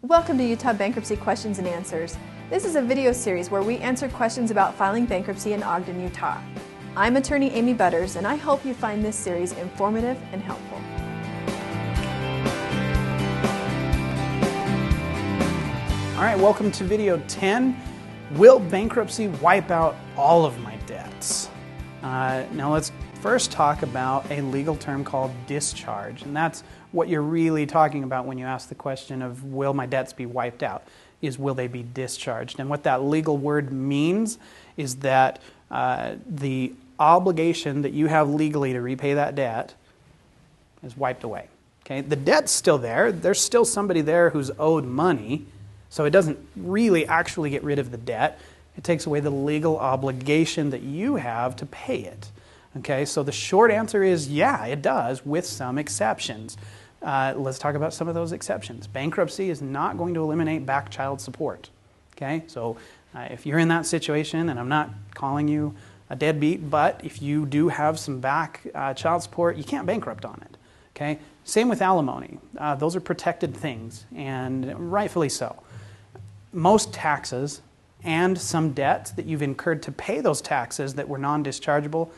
Welcome to Utah Bankruptcy Questions and Answers. This is a video series where we answer questions about filing bankruptcy in Ogden, Utah. I'm attorney Amy Butters, and I hope you find this series informative and helpful. All right, welcome to video 10. Will bankruptcy wipe out all of my debts? Now let's first talk about a legal term called discharge, and that's what you're really talking about when you ask the question of will my debts be wiped out, is will they be discharged? And what that legal word means is that the obligation that you have legally to repay that debt is wiped away. Okay? The debt's still there. There's still somebody there who's owed money, so it doesn't really actually get rid of the debt. It takes away the legal obligation that you have to pay it. Okay, so the short answer is yeah, it does, with some exceptions. Let's talk about some of those exceptions. Bankruptcy is not going to eliminate back child support. Okay, so if you're in that situation, and I'm not calling you a deadbeat, but if you do have some back child support, you can't bankrupt on it. Okay, same with alimony. Those are protected things, and rightfully so. Most taxes and some debts that you've incurred to pay those taxes that were non-dischargeable,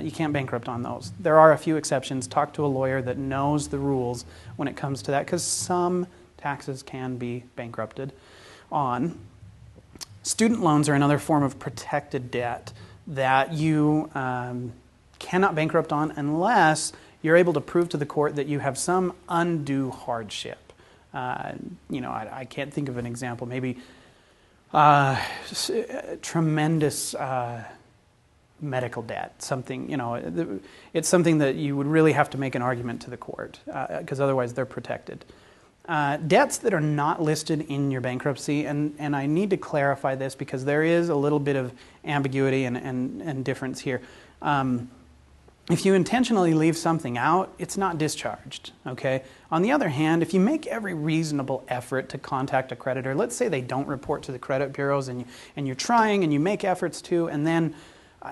you can't bankrupt on those. There are a few exceptions. Talk to a lawyer that knows the rules when it comes to that, because some taxes can be bankrupted on. Student loans are another form of protected debt that you cannot bankrupt on unless you're able to prove to the court that you have some undue hardship. I can't think of an example. Maybe tremendous medical debt, something, it's something that you would really have to make an argument to the court, because otherwise they're protected. Debts that are not listed in your bankruptcy, and I need to clarify this because there is a little bit of ambiguity and difference here. If you intentionally leave something out, it's not discharged, okay? On the other hand, if you make every reasonable effort to contact a creditor, let's say they don't report to the credit bureaus and you're trying and you make efforts to, and then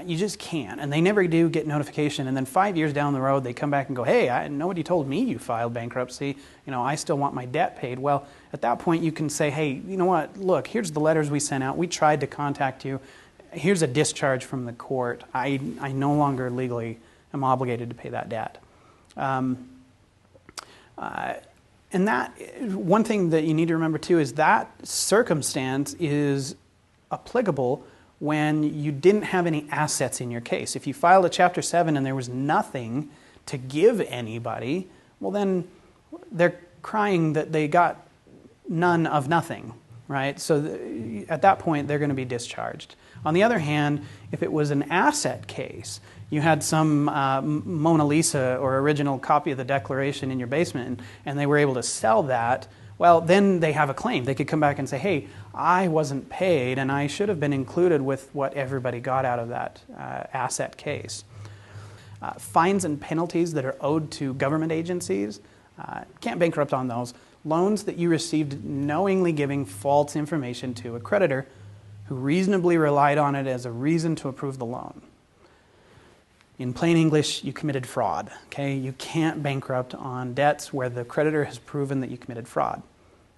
you just can't, and they never do get notification, and then 5 years down the road they come back and go, hey, nobody told me you filed bankruptcy, I still want my debt paid. Well, at that point you can say, hey, you know what, look, here's the letters we sent out, we tried to contact you, here's a discharge from the court, I no longer legally am obligated to pay that debt. And that, one thing that you need to remember too is that circumstance is applicable when you didn't have any assets in your case. If you filed a Chapter 7 and there was nothing to give anybody, well then they're crying that they got none of nothing, right? So at that point they're going to be discharged. On the other hand, if it was an asset case, you had some Mona Lisa or original copy of the Declaration in your basement and they were able to sell that, well, then they have a claim. They could come back and say, hey, I wasn't paid and I should have been included with what everybody got out of that asset case. Fines and penalties that are owed to government agencies, can't bankrupt on those. Loans that you received knowingly giving false information to a creditor who reasonably relied on it as a reason to approve the loan. In plain English, you committed fraud. Okay? You can't bankrupt on debts where the creditor has proven that you committed fraud.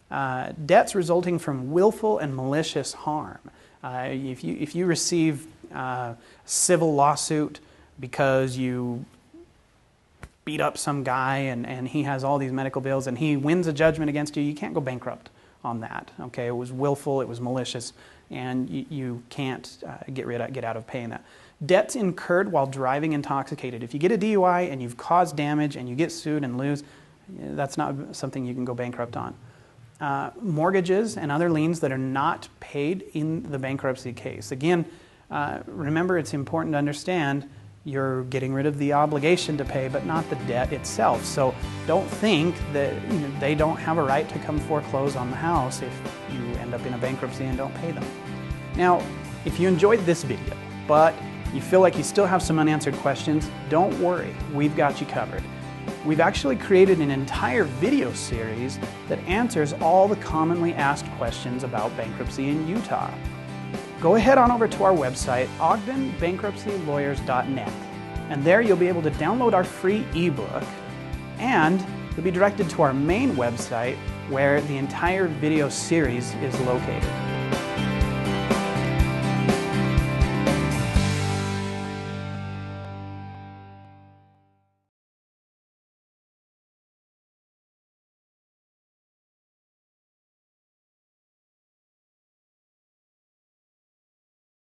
Debts resulting from willful and malicious harm. If you receive a civil lawsuit because you beat up some guy and he has all these medical bills and he wins a judgment against you, you can't go bankrupt on that. Okay? It was willful, it was malicious, and you can't get out of paying that. Debts incurred while driving intoxicated. If you get a DUI and you've caused damage and you get sued and lose, that's not something you can go bankrupt on. Mortgages and other liens that are not paid in the bankruptcy case. Again, remember, it's important to understand you're getting rid of the obligation to pay, but not the debt itself. So don't think that they don't have a right to come foreclose on the house if you end up in a bankruptcy and don't pay them. Now, if you enjoyed this video, but you feel like you still have some unanswered questions, don't worry, we've got you covered. We've actually created an entire video series that answers all the commonly asked questions about bankruptcy in Utah. Go ahead on over to our website, ogdenbankruptcylawyers.net, and there you'll be able to download our free ebook, and you'll be directed to our main website, where the entire video series is located.